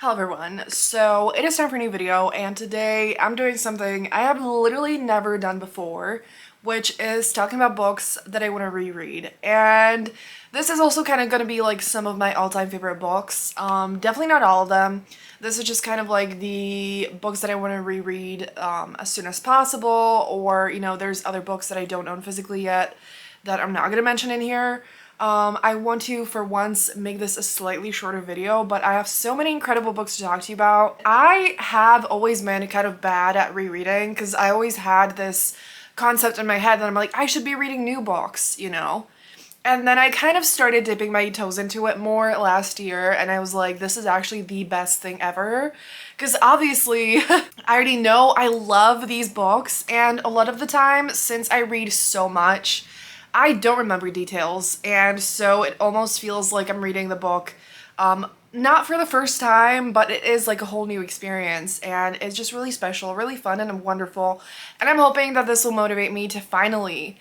Hello everyone, so it is time for a new video and today I'm doing something I have literally never done before, which is talking about books that I want to reread. And this is also kind of going to be like some of my all-time favorite books. Definitely not all of them. This is just kind of like the books that I want to reread as soon as possible, or there's other books that I don't own physically yet that I'm not going to mention in here. I want to, for once, make this a slightly shorter video, but I have so many incredible books to talk to you about. I have always been kind of bad at rereading because I always had this concept in my head that I'm like, I should be reading new books. And then I kind of started dipping my toes into it more last year, and I was like, this is actually the best thing ever. Because obviously, I already know I love these books, and a lot of the time, since I read so much, I don't remember details, and so it almost feels like I'm reading the book, not for the first time, but it is like a whole new experience, and it's just really special, really fun, and wonderful. And I'm hoping that this will motivate me to finally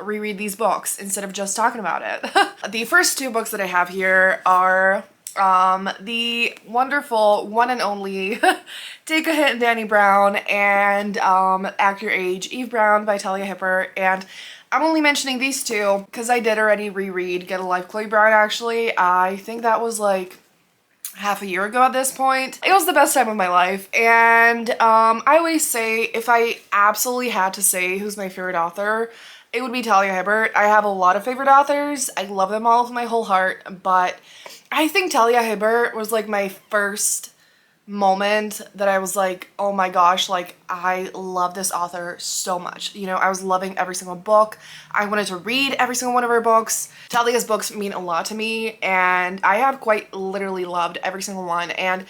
reread these books instead of just talking about it. The first two books that I have here are the wonderful one and only Take a Hint, Dani Brown, and Act Your Age, Eve Brown by Talia Hipper. And I'm only mentioning these two because I did already reread Get a Life, Chloe Brown, actually. I think that was like half a year ago at this point. It was the best time of my life, and I always say if I absolutely had to say who's my favorite author, it would be Talia Hibbert. I have a lot of favorite authors. I love them all with my whole heart, but I think Talia Hibbert was like my first moment that I was like, oh my gosh, like I love this author so much. I was loving every single book. I wanted to read every single one of her books. Talia's books mean a lot to me, and I have quite literally loved every single one. And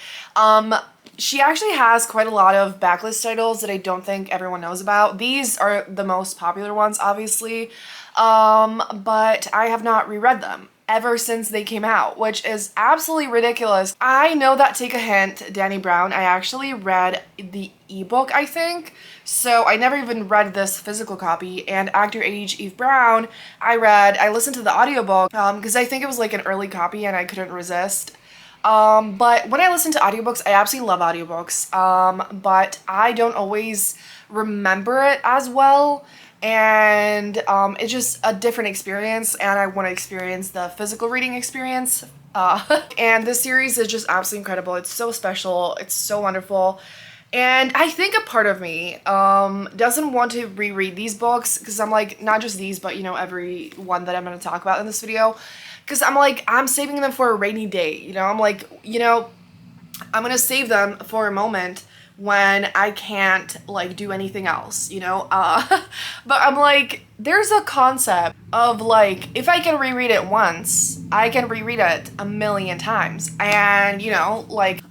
she actually has quite a lot of backlist titles that I don't think everyone knows about. These are the most popular ones, obviously, but I have not reread them ever since they came out, which is absolutely ridiculous. I know that Take a Hint, Dani Brown, I actually read the ebook, I think, so I never even read this physical copy. And Act Your Age, Eve Brown, I listened to the audiobook because I think it was like an early copy and I couldn't resist. But when I listen to audiobooks, I absolutely love audiobooks, but I don't always remember it as well, and it's just a different experience, and I want to experience the physical reading experience. And this series is just absolutely incredible. It's so special. It's so wonderful. And I think a part of me doesn't want to reread these books because I'm like, not just these, but every one that I'm going to talk about in this video. Because I'm like, I'm saving them for a rainy day. I'm like, I'm going to save them for a moment when I can't like do anything else. But I'm like, there's a concept of like, if I can reread it once, I can reread it a million times. And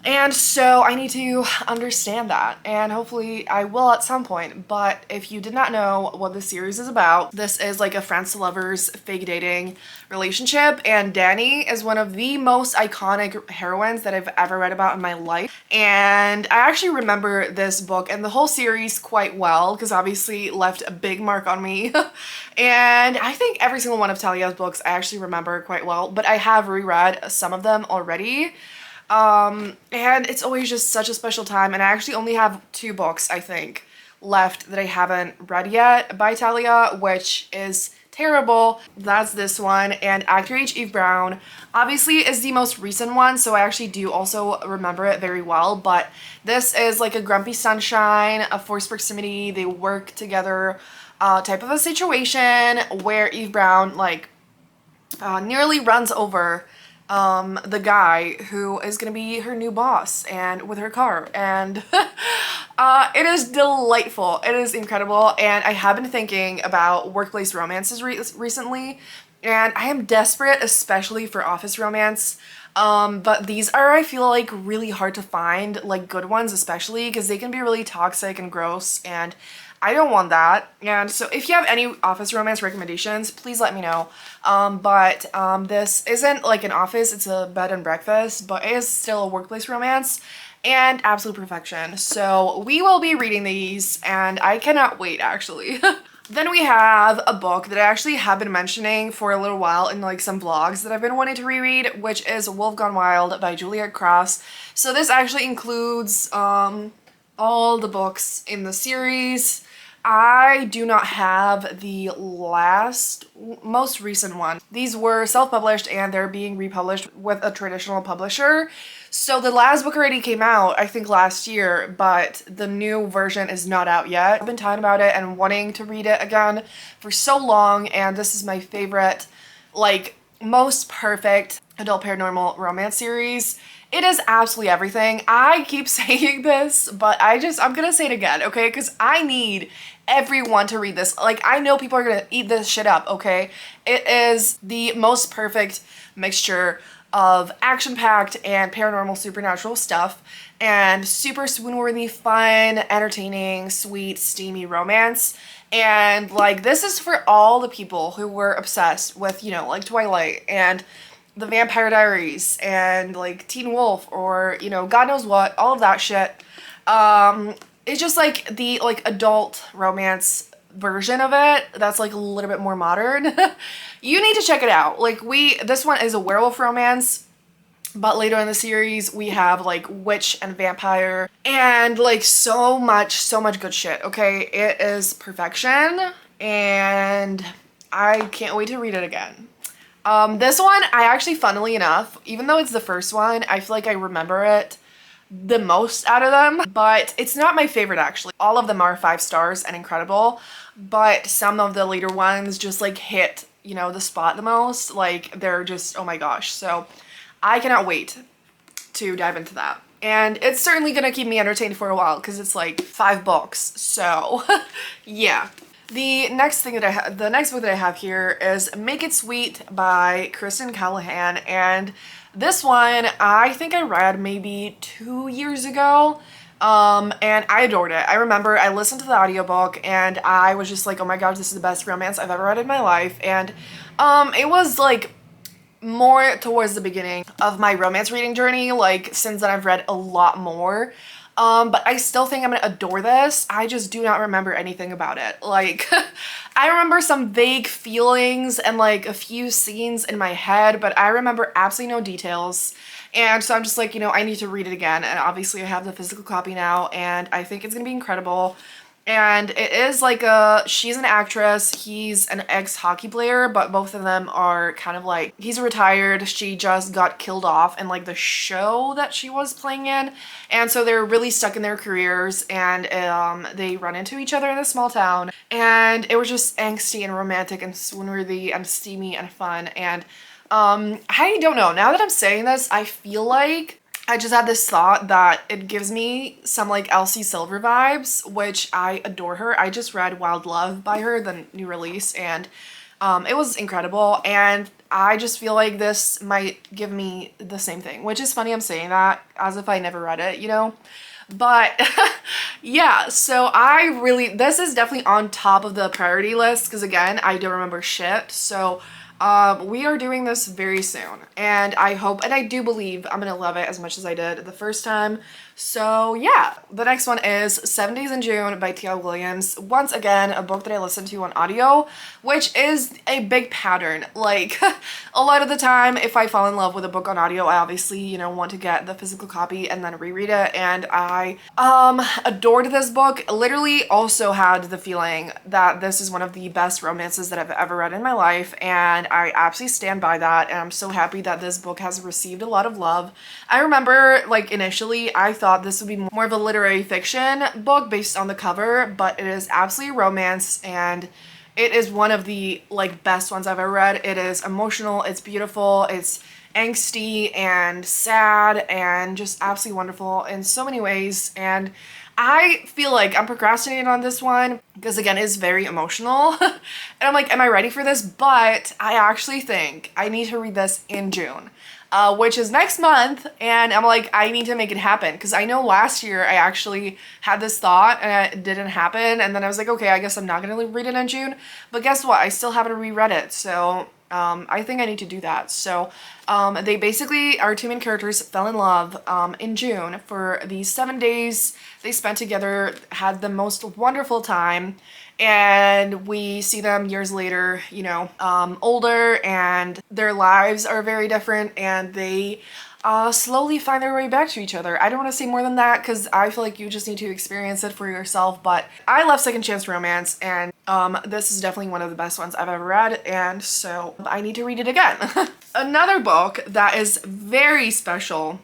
and so I need to understand that, and hopefully I will at some point. But if you did not know what this series is about, this is like a friends to lovers fake dating relationship, and Dani is one of the most iconic heroines that I've ever read about in my life. And I actually remember this book and the whole series quite well because obviously it left a big mark on me. And I think every single one of Talia's books I actually remember quite well, but I have reread some of them already. And it's always just such a special time, and I actually only have two books, I think, left that I haven't read yet by Talia, which is terrible. That's this one, and Act Your Age, Eve Brown obviously is the most recent one, so I actually do also remember it very well. But this is like a grumpy sunshine, a forced proximity, they work together type of a situation where Eve Brown like nearly runs over the guy who is gonna be her new boss, and with her car. And it is delightful. It is incredible. And I have been thinking about workplace romances recently, and I am desperate, especially for office romance. But these are, I feel like, really hard to find, like good ones, especially because they can be really toxic and gross, and I don't want that. And so if you have any office romance recommendations, please let me know. This isn't like an office, it's a bed and breakfast, but it is still a workplace romance and absolute perfection. So we will be reading these, and I cannot wait, actually. Then we have a book that I actually have been mentioning for a little while in like some vlogs that I've been wanting to reread, which is Wolf Gone Wild by Juliet Cross. So this actually includes all the books in the series. I do not have the most recent one. These were self-published and they're being republished with a traditional publisher. So the last book already came out, I think last year, but the new version is not out yet. I've been talking about it and wanting to read it again for so long, and this is my favorite, like, most perfect adult paranormal romance series. It is absolutely everything. I keep saying this, but I'm gonna say it again, okay? Because I need everyone to read this. Like, I know people are gonna eat this shit up, okay? It is the most perfect mixture of action-packed and paranormal supernatural stuff and super swoon-worthy, fun, entertaining, sweet, steamy romance. And like, this is for all the people who were obsessed with, you know, like Twilight and the Vampire Diaries and like Teen Wolf, or, you know, God knows what, all of that shit. It's just like the like adult romance version of it that's like a little bit more modern. You need to check it out. Like, this one is a werewolf romance, but later in the series we have like witch and vampire and like so much good shit, okay? It is perfection and I can't wait to read it again. This one, I actually, funnily enough, even though it's the first one, I feel like I remember it the most out of them, but it's not my favorite actually. All of them are 5 stars and incredible, but some of the later ones just like hit, you know, the spot the most. Like, they're just, oh my gosh. So I cannot wait to dive into that. And it's certainly gonna keep me entertained for a while because it's like 5 books. So yeah. The next book that I have here is Make It Sweet by Kristen Callahan, and this one I think I read maybe 2 years ago, and I adored it. I remember I listened to the audiobook and I was just like, oh my gosh, this is the best romance I've ever read in my life. And it was like more towards the beginning of my romance reading journey. Like, since then I've read a lot more. But I still think I'm gonna adore this. I just do not remember anything about it. Like, I remember some vague feelings and like a few scenes in my head, but I remember absolutely no details. And so I'm just like, you know, I need to read it again. And obviously I have the physical copy now and I think it's gonna be incredible. And it is like she's an actress, he's an ex-hockey player, but both of them are kind of like, he's retired, she just got killed off in like the show that she was playing in. And so they're really stuck in their careers, and they run into each other in a small town. And it was just angsty and romantic and swoon-worthy and steamy and fun. And I don't know, now that I'm saying this, I feel like I just had this thought that it gives me some like Elsie Silver vibes, which I adore her. I just read Wild Love by her, the new release, and it was incredible. And I just feel like this might give me the same thing, which is funny I'm saying that as if I never read it, you know? But yeah, so this is definitely on top of the priority list because, again, I don't remember shit. So we are doing this very soon, and I hope and I do believe I'm gonna love it as much as I did the first time. So yeah, the next one is 7 Days in June by T.L. Williams. Once again, a book that I listened to on audio, which is a big pattern. Like, a lot of the time, if I fall in love with a book on audio, I obviously, you know, want to get the physical copy and then reread it, and I adored this book. Literally also had the feeling that this is one of the best romances that I've ever read in my life, and I absolutely stand by that, and I'm so happy that this book has received a lot of love. I remember, like, initially I thought this would be more of a literary fiction book based on the cover, but it is absolutely romance, and it is one of the like best ones I've ever read. It is emotional, it's beautiful, it's angsty and sad and just absolutely wonderful in so many ways. And I feel like I'm procrastinating on this one because, again, it's very emotional. And I'm like, am I ready for this? But I actually think I need to read this in June, which is next month. And I'm like, I need to make it happen because I know last year I actually had this thought and it didn't happen. And then I was like, okay, I guess I'm not going to read it in June. But guess what? I still haven't reread it. So I think I need to do that. So They basically, our two main characters fell in love in June for the 7 days they spent together, had the most wonderful time, and we see them years later, you know, older, and their lives are very different, and they slowly find their way back to each other. I don't want to say more than that because I feel like you just need to experience it for yourself, but I love second chance romance, and this is definitely one of the best ones I've ever read, and so I need to read it again. Another book that is very special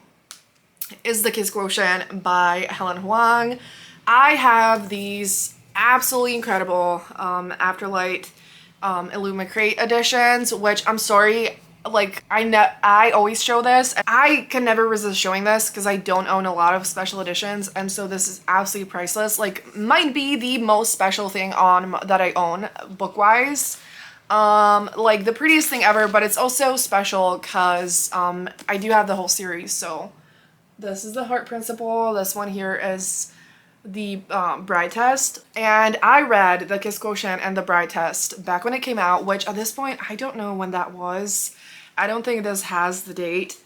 is The Kiss Quotient by Helen Huang. I have these absolutely incredible Afterlight Illumicrate editions, which I'm sorry, like I always show this. I can never resist showing this because I don't own a lot of special editions, and so this is absolutely priceless. Like, might be the most special thing on that I own book-wise. Like the prettiest thing ever, but it's also special because I do have the whole series. So this is the Heart Principle. This one here is the Bride Test, and I read The Kiss Quotient and the Bride Test back when it came out, which at this point I don't know when that was. I don't think this has the date,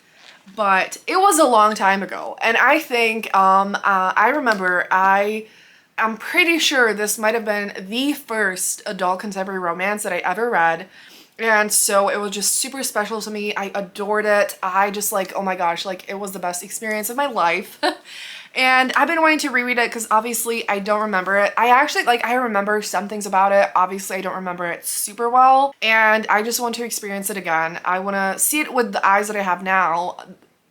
but it was a long time ago, and I think I remember I'm pretty sure this might have been the first adult contemporary romance that I ever read. And so it was just super special to me. I adored it. I just like, oh my gosh, like it was the best experience of my life. And I've been wanting to reread it because obviously I don't remember it. I actually, like, I remember some things about it. Obviously I don't remember it super well. And I just want to experience it again. I want to see it with the eyes that I have now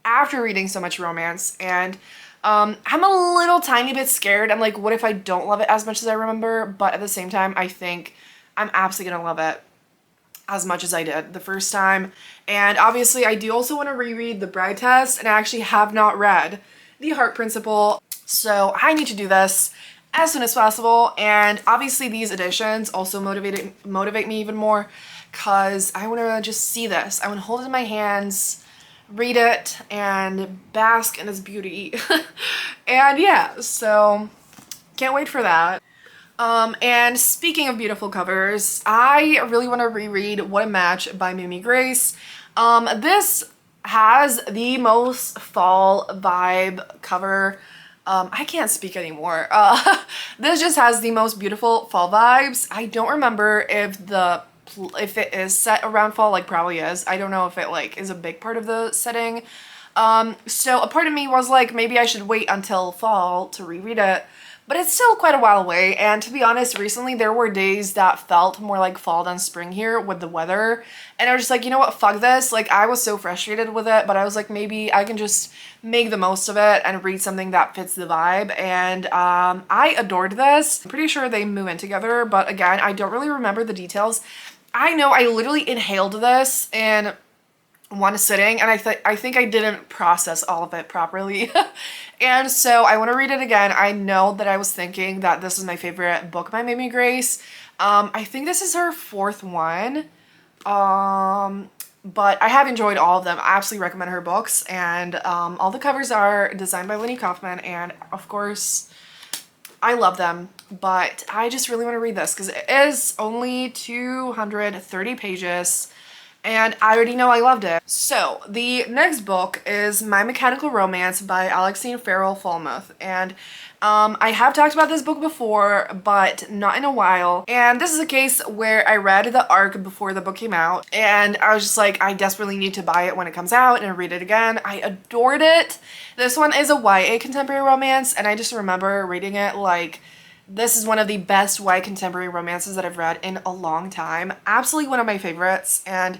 after reading so much romance. And I'm a little tiny bit scared. I'm like, what if I don't love it as much as I remember? But at the same time, I think I'm absolutely gonna love it as much as I did the first time. And obviously I do also want to reread The Bride Test, and I actually have not read The Heart Principle, so I need to do this as soon as possible. And obviously these editions also motivate me even more because I want to just see this. I want to hold it in my hands, read it, and bask in its beauty. And yeah, so can't wait for that. And speaking of beautiful covers, I really want to reread What a Match by Mimi Grace. This has the most fall vibe cover. I can't speak anymore. This just has the most beautiful fall vibes. I don't remember if it is set around fall, like probably is. I don't know if it like is a big part of the setting. So a part of me was like, maybe I should wait until fall to reread it. But it's still quite a while away, and to be honest, recently there were days that felt more like fall than spring here with the weather, and I was just like, you know what, fuck this. Like, I was so frustrated with it, but I was like, maybe I can just make the most of it and read something that fits the vibe, and I adored this. I'm pretty sure they move in together, but again, I don't really remember the details. I know I literally inhaled this in one sitting, and I think I didn't process all of it properly. And so I want to read it again. I know that I was thinking that this is my favorite book by Mimi Grace. I think this is her fourth one. But I have enjoyed all of them. I absolutely recommend her books, and all the covers are designed by Lenny Kaufman, and of course I love them. But I just really want to read this because it is only 230 pages. And I already know I loved it. So the next book is My Mechanical Romance by Alexine Farrell-Falmouth. And I have talked about this book before, but not in a while. And this is a case where I read the ARC before the book came out, and I was just like, I desperately need to buy it when it comes out and read it again. I adored it. This one is a YA contemporary romance, and I just remember reading it like, this is one of the best YA contemporary romances that I've read in a long time. Absolutely one of my favorites. And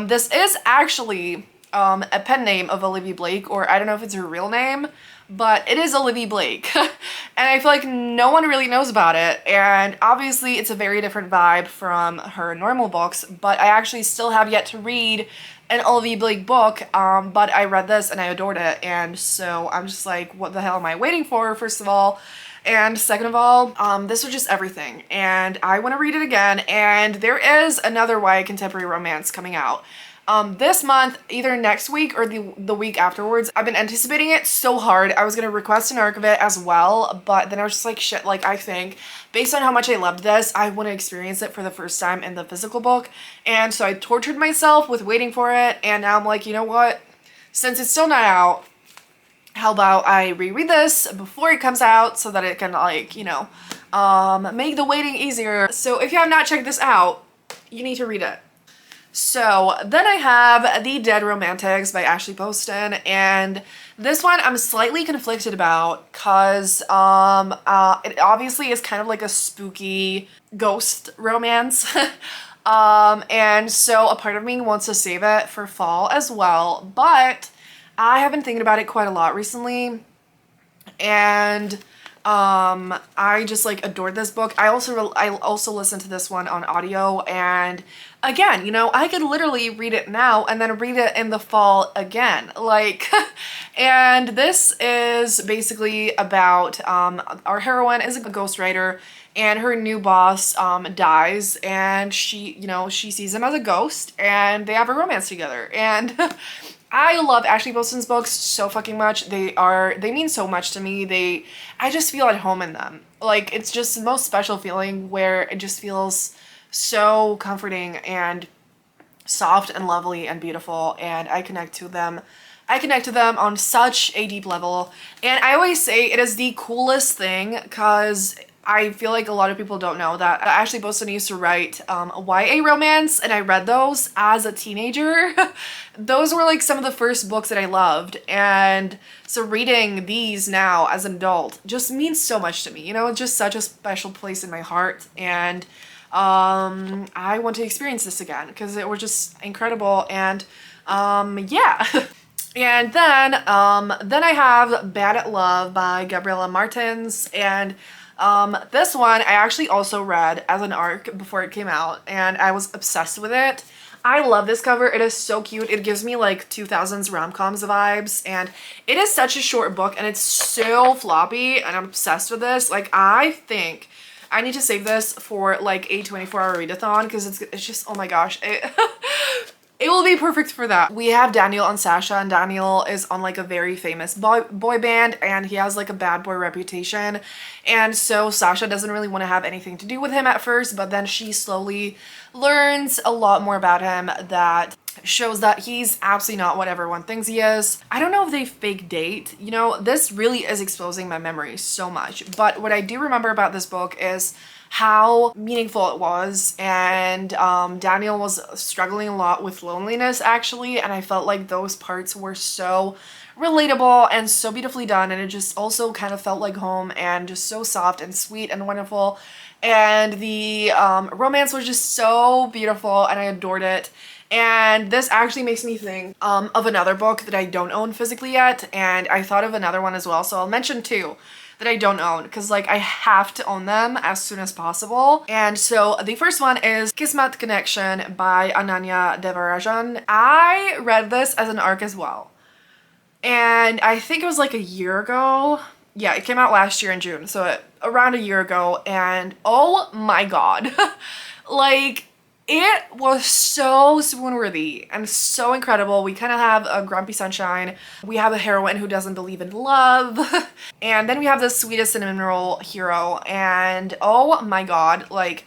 this is actually a pen name of Olivia Blake, or I don't know if it's her real name, but it is Olivia Blake. And I feel like no one really knows about it. And obviously it's a very different vibe from her normal books, but I actually still have yet to read an Olivia Blake book, but I read this and I adored it. And so I'm just like, what the hell am I waiting for, first of all? And second of all, this was just everything, and I want to read it again. And there is another YA contemporary romance coming out. this month, either next week or the week afterwards. I've been anticipating it so hard. I was gonna request an arc of it as well, but then I was just like, shit, like I think based on how much I loved this, I want to experience it for the first time in the physical book. And so I tortured myself with waiting for it, and now I'm like, you know what? Since it's still not out, how about I reread this before it comes out so that it can, like, you know, make the waiting easier. So if you have not checked this out, you need to read it. So then I have The Dead Romantics by Ashley Poston, and this one I'm slightly conflicted about because it obviously is kind of like a spooky ghost romance. And so a part of me wants to save it for fall as well, but I have been thinking about it quite a lot recently, and I just like adored this book. I also listened to this one on audio, and again, you know, I could literally read it now and then read it in the fall again, like and this is basically about our heroine is a ghostwriter, and her new boss dies, and she, you know, she sees him as a ghost, and they have a romance together. And I love Ashley Poston's books so fucking much. They mean so much to me. I just feel at home in them. Like, it's just the most special feeling where it just feels so comforting and soft and lovely and beautiful, and I connect to them. I connect to them on such a deep level, and I always say it is the coolest thing because I feel like a lot of people don't know that Ashley Poston used to write YA romance, and I read those as a teenager. Those were like some of the first books that I loved, and so reading these now as an adult just means so much to me. You know, it's just such a special place in my heart, and I want to experience this again because it was just incredible. And yeah. And then I have Bad at Love by Gabriela Martins, and this one I actually also read as an ARC before it came out, and I was obsessed with it. I love this cover. It is so cute. It gives me like 2000s rom-coms vibes, and it is such a short book, and it's so floppy, and I'm obsessed with this. Like, I think I need to save this for like a 24-hour readathon because it's just, oh my gosh. It will be perfect for that. We have Daniel and Sasha, and Daniel is on like a very famous boy band, and he has like a bad boy reputation. And so Sasha doesn't really want to have anything to do with him at first, but then she slowly learns a lot more about him that shows that he's absolutely not what everyone thinks he is. I don't know if they fake date. You know, this really is exposing my memory so much. But what I do remember about this book is how meaningful it was, and Daniel was struggling a lot with loneliness actually, and I felt like those parts were so relatable and so beautifully done, and it just also kind of felt like home and just so soft and sweet and wonderful, and the romance was just so beautiful, and I adored it. And this actually makes me think of another book that I don't own physically yet, and I thought of another one as well, so I'll mention two that I don't own because like I have to own them as soon as possible. And so the first one is Kismet Connection by Ananya Devarajan. I read this as an ARC as well, and I think it was like a year ago. Yeah, it came out last year in June, so around a year ago, and oh my god. Like, it was so swoon-worthy and so incredible. We kind of have a grumpy sunshine. We have a heroine who doesn't believe in love. And then we have the sweetest cinnamon roll hero. And oh my god, like,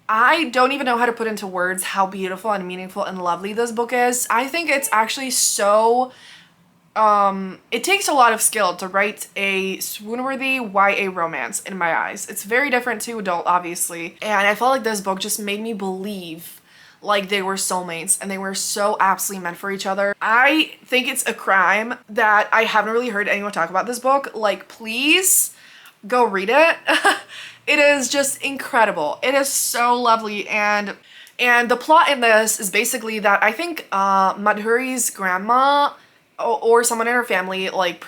I don't even know how to put into words how beautiful and meaningful and lovely this book is. I think it's actually so... it takes a lot of skill to write a swoon-worthy YA romance in my eyes. It's very different to adult, obviously, and I felt like this book just made me believe like they were soulmates and they were so absolutely meant for each other. I think it's a crime that I haven't really heard anyone talk about this book. Like, please go read it. It is just incredible. It is so lovely, and the plot in this is basically that I think Madhuri's grandma or someone in her family like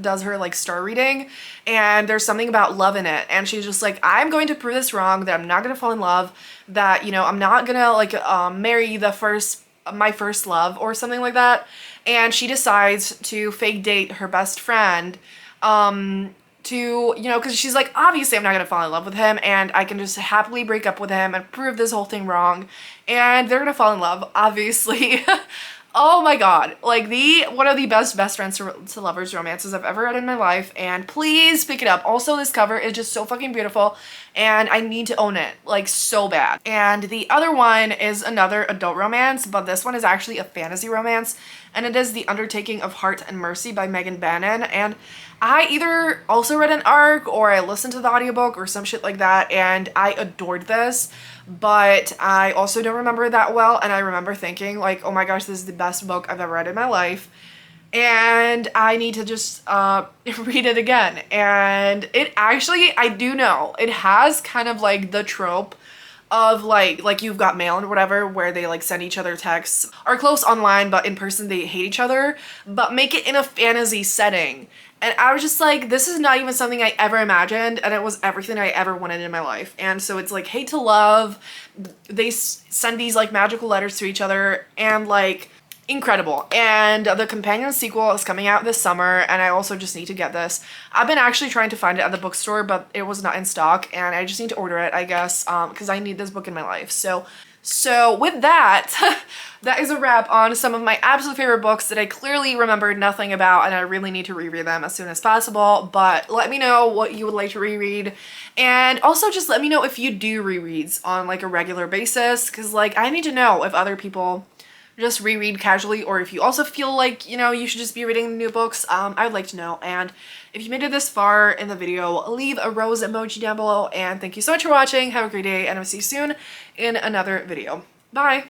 does her like star reading, and there's something about love in it, and she's just like, I'm going to prove this wrong, that I'm not gonna fall in love, that, you know, I'm not gonna like marry my first love or something like that. And she decides to fake date her best friend to, you know, because she's like, obviously I'm not gonna fall in love with him and I can just happily break up with him and prove this whole thing wrong, and they're gonna fall in love, obviously. Oh my god, like one of the best friends to lovers romances I've ever read in my life, and please pick it up. Also, this cover is just so fucking beautiful and I need to own it, like, so bad. And the other one is another adult romance, but this one is actually a fantasy romance, and it is The Undertaking of Heart and Mercy by Megan Bannon. And I either also read an arc or I listened to the audiobook or some shit like that, and I adored this, but I also don't remember it that well, and I remember thinking like, oh my gosh, this is the best book I've ever read in my life, and I need to just read it again. And it actually, I do know, it has kind of like the trope of like You've Got Mail and whatever, where they like send each other texts, are close online but in person they hate each other, but make it in a fantasy setting. And I was just like, this is not even something I ever imagined, and it was everything I ever wanted in my life. And so it's like hate to love, they send these like magical letters to each other, and like, incredible. And the companion sequel is coming out this summer, and I also just need to get this. I've been actually trying to find it at the bookstore, but it was not in stock, and I just need to order it, I guess, because I need this book in my life. So with that, that is a wrap on some of my absolute favorite books that I clearly remembered nothing about, and I really need to reread them as soon as possible. But let me know what you would like to reread, and also just let me know if you do rereads on like a regular basis, because like I need to know if other people just reread casually, or if you also feel like, you know, you should just be reading new books. I would like to know. And if you made it this far in the video, leave a rose emoji down below, and thank you so much for watching. Have a great day, and I'll see you soon in another video. Bye!